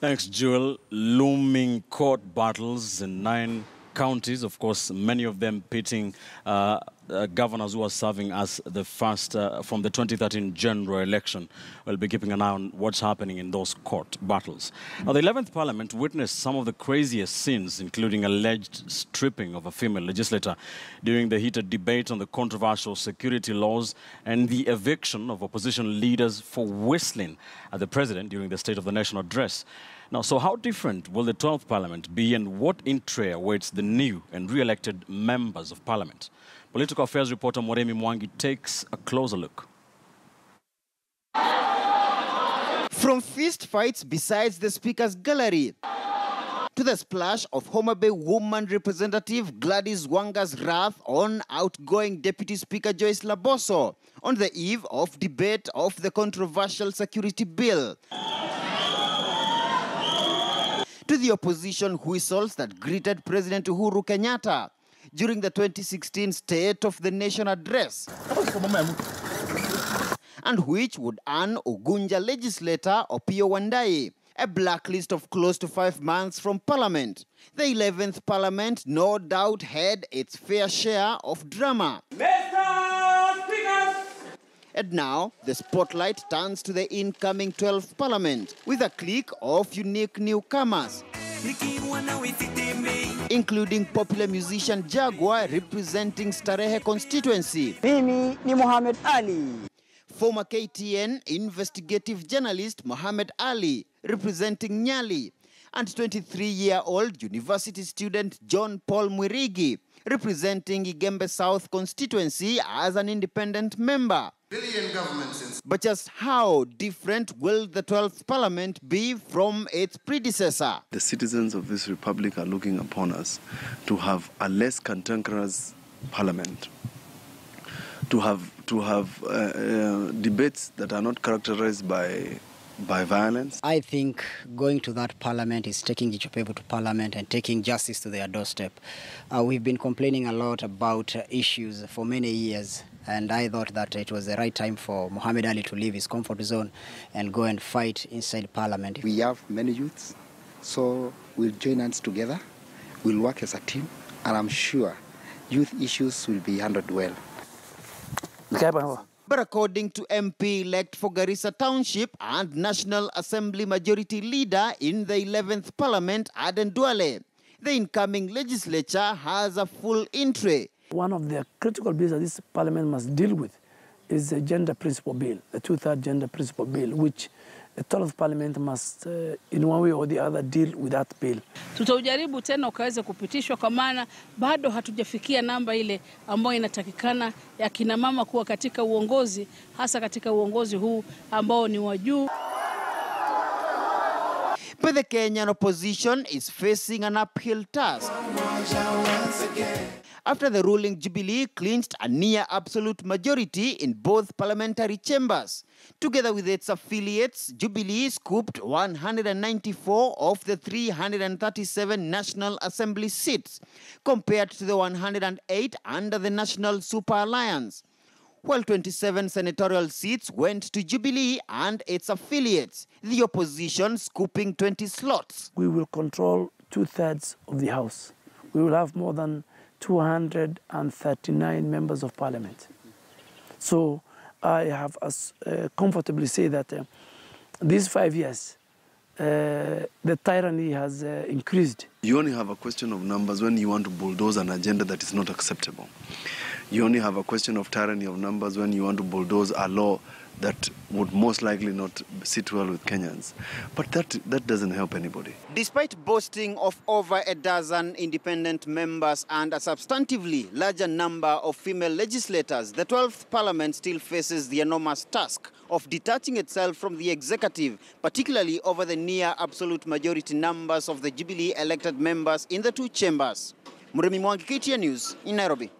Thanks, Joel. Looming court battles in 9 counties, of course, many of them pitting governors who are serving as the first from the 2013 general election. We'll be keeping an eye on what's happening in those court battles. Now, the 11th Parliament witnessed some of the craziest scenes, including alleged stripping of a female legislator during the heated debate on the controversial security laws and the eviction of opposition leaders for whistling at the president during the State of the Nation address. Now, so how different will the 12th Parliament be, and what intrigue awaits the new and re-elected members of Parliament? Political Affairs reporter Moremi Mwangi takes a closer look. From fist fights beside the Speaker's gallery to the splash of Homa Bay woman representative Gladys Wanga's wrath on outgoing Deputy Speaker Joyce Laboso on the eve of debate of the controversial security bill, to the opposition whistles that greeted President Uhuru Kenyatta during the 2016 State of the Nation address, and which would earn Ugunja legislator Opiyo Wandayi a blacklist of close to 5 months from Parliament. The 11th Parliament no doubt had its fair share of drama. Mr. Speaker! And now, the spotlight turns to the incoming 12th Parliament with a clique of unique newcomers, including popular musician Jaguar representing Starehe constituency. Mimi ni Mohamed Ali. Former KTN investigative journalist Mohamed Ali representing Nyali. And 23-year-old university student John Paul Mwirigi representing Igembe South constituency as an independent member. But just how different will the 12th Parliament be from its predecessor? The citizens of this republic are looking upon us to have a less cantankerous parliament, to have debates that are not characterized by violence. I think going to that parliament is taking each people to parliament and taking justice to their doorstep. We've been complaining a lot about issues for many years, and I thought that it was the right time for Mohamed Ali to leave his comfort zone and go and fight inside parliament. We have many youths, so we'll join hands together, we'll work as a team, and I'm sure youth issues will be handled well. But according to MP-elect for Garissa Township and National Assembly Majority Leader in the 11th Parliament, Aden Duale, the incoming legislature has a full entry. One of the critical bills that this Parliament must deal with is the Gender Principle Bill, the 2/3 Gender Principle Bill, which the 12th Parliament must, in one way or the other, deal with that bill. Tutaujaribu tena ukaweza kupitishwa kwa maana bado hatujafikia namba ile ambayo inatakikana ya kina mama kuwa katika uongozi, hasa katika uongozi huu ambao ni wa juu. But the Kenyan opposition is facing an uphill task. After the ruling Jubilee clinched a near-absolute majority in both parliamentary chambers. Together with its affiliates, Jubilee scooped 194 of the 337 National Assembly seats, compared to the 108 under the National Super Alliance, while 27 senatorial seats went to Jubilee and its affiliates, the opposition scooping 20 slots. We will control 2/3 of the House. We will have more than 239 members of parliament. So I have comfortably say that these 5 years, the tyranny has increased. You only have a question of numbers when you want to bulldoze an agenda that is not acceptable. You only have a question of tyranny of numbers when you want to bulldoze a law that would most likely not sit well with Kenyans. But that doesn't help anybody. Despite boasting of over a dozen independent members and a substantively larger number of female legislators, the 12th Parliament still faces the enormous task of detaching itself from the executive, particularly over the near absolute majority numbers of the Jubilee elected members in the 2 chambers. Moremi Mwangi, KTN News in Nairobi.